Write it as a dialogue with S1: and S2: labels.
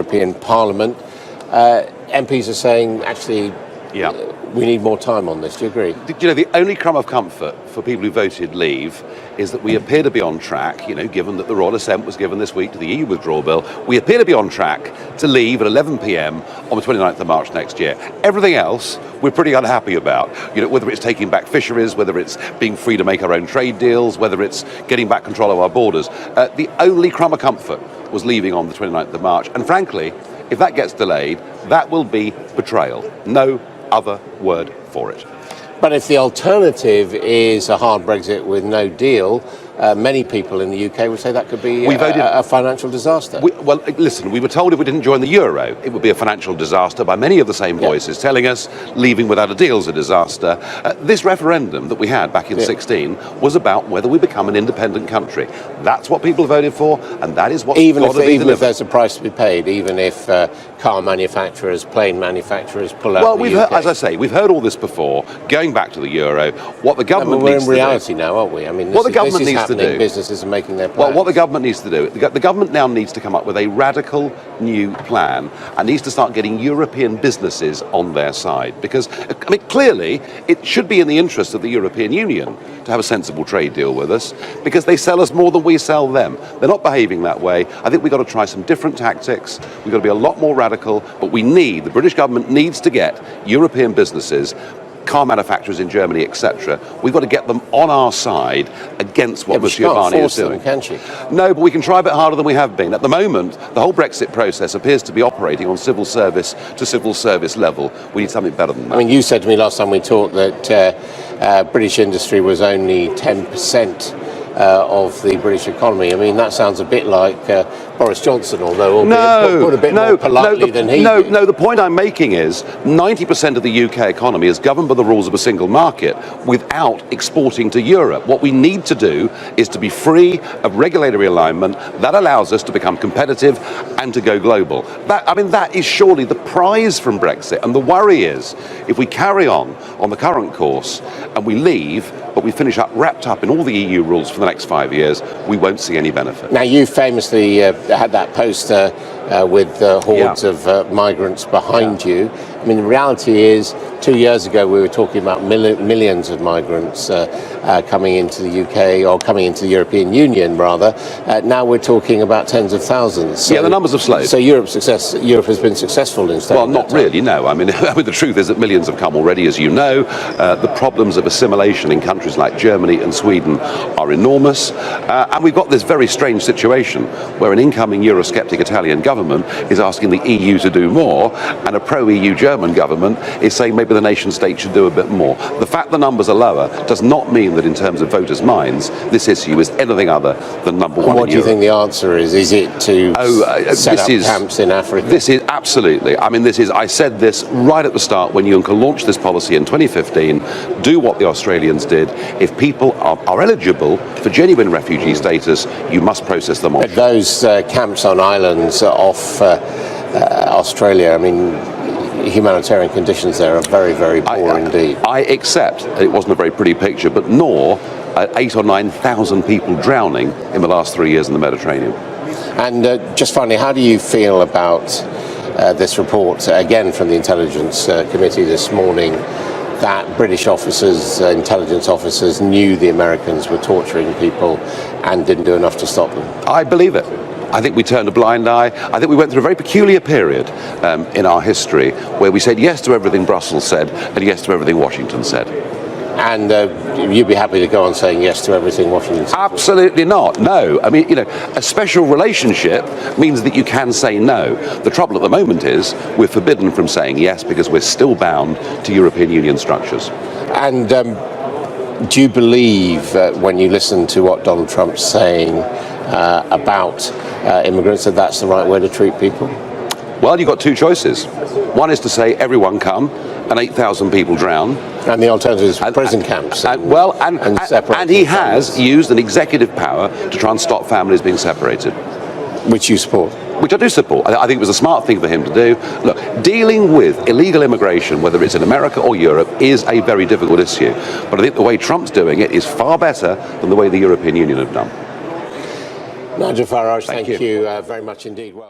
S1: European Parliament. MPs are saying, actually, we need more time on this. Do you agree?
S2: You know, the only crumb of comfort for people who voted leave is that we appear to be on track, you know, given that the Royal Assent was given this week to the EU withdrawal bill. We appear to be on track to leave at 11 p.m. on the 29th of March next year. Everything else we're pretty unhappy about. You know, whether it's taking back fisheries, whether it's being free to make our own trade deals, whether it's getting back control of our borders. The only crumb of comfort was leaving on the 29th of March. And frankly, if that gets delayed, that will be betrayal. No other word for it.
S1: But if the alternative is a hard Brexit with no deal, many people in the UK would say that could be a financial disaster.
S2: Well, listen, we were told if we didn't join the euro, it would be a financial disaster by many of the same voices, telling us leaving without a deal is a disaster. This referendum that we had back in 16 was about whether we become an independent country. That's what people voted for, and that is what's
S1: even if there's a price to be paid, even if car manufacturers, plane manufacturers pull out the UK.
S2: As I say, we've heard all this before, going back to the euro. What the government needs to do...
S1: We're in reality now, aren't we? I mean, businesses are making their plans.
S2: Well, what the government needs to do, the government now needs to come up with a radical new plan and needs to start getting European businesses on their side. Because, I mean, clearly, it should be in the interest of the European Union to have a sensible trade deal with us, because they sell us more than we sell them. They're not behaving that way. I think we've got to try some different tactics. We've got to be a lot more radical, but the British government needs to get European businesses, car manufacturers in Germany, etc. We've got to get them on our side against what Monsieur Barnier is doing.
S1: Can she?
S2: No, but we can try a bit harder than we have been. At the moment, the whole Brexit process appears to be operating on civil service to civil service level. We need something better than that.
S1: I mean, you said to me last time we talked that British industry was only 10% of the British economy. I mean, that sounds a bit like Boris Johnson, although put a bit more politely than he did.
S2: No, the point I'm making is 90% of the UK economy is governed by the rules of a single market without exporting to Europe. What we need to do is to be free of regulatory alignment that allows us to become competitive and to go global. That is surely the prize from Brexit. And the worry is, if we carry on the current course and we leave, but we finish up wrapped up in all the EU rules for the next 5 years, we won't see any benefit.
S1: Now, you famously had that poster with hordes of migrants behind you. I mean, the reality is, 2 years ago we were talking about millions of migrants coming into the UK, or coming into the European Union rather. Now we're talking about tens of thousands. So,
S2: the numbers have slowed.
S1: So Europe has been successful in staying.
S2: Well, not really, no. I mean, the truth is that millions have come already, as you know. The problems of assimilation in countries like Germany and Sweden are enormous. And we've got this very strange situation where an incoming Eurosceptic Italian government is asking the EU to do more, and a pro-EU German government is saying maybe the nation state should do a bit more. The fact the numbers are lower does not mean that in terms of voters' minds this issue is anything other than number one.
S1: What do you think the answer is? Is it to set up camps in Africa?
S2: This is absolutely. I mean, I said this right at the start when Juncker launched this policy in 2015. Do what the Australians did. If people are eligible for genuine refugee status, you must process them off.
S1: Those camps on islands off Australia, I mean, humanitarian conditions there are very, very poor indeed.
S2: I accept it wasn't a very pretty picture, but nor 8,000 or 9,000 people drowning in the last 3 years in the Mediterranean.
S1: And just finally, how do you feel about this report, again from the Intelligence Committee this morning, that British officers, intelligence officers, knew the Americans were torturing people and didn't do enough to stop them?
S2: I believe it. I think we turned a blind eye. I think we went through a very peculiar period in our history where we said yes to everything Brussels said and yes to everything Washington said.
S1: And you'd be happy to go on saying yes to everything Washington said?
S2: Absolutely not, no. I mean, you know, a special relationship means that you can say no. The trouble at the moment is we're forbidden from saying yes because we're still bound to European Union structures.
S1: And do you believe when you listen to what Donald Trump's saying about immigrants, that that's the right way to treat people?
S2: Well, you've got two choices. One is to say everyone come and 8,000 people drown.
S1: And the alternative is prison camps.
S2: And he has used an executive power to try and stop families being separated.
S1: Which you support?
S2: Which I do support. I think it was a smart thing for him to do. Look, dealing with illegal immigration, whether it's in America or Europe, is a very difficult issue. But I think the way Trump's doing it is far better than the way the European Union have done.
S1: Nigel Farage, thank you very much indeed. Well.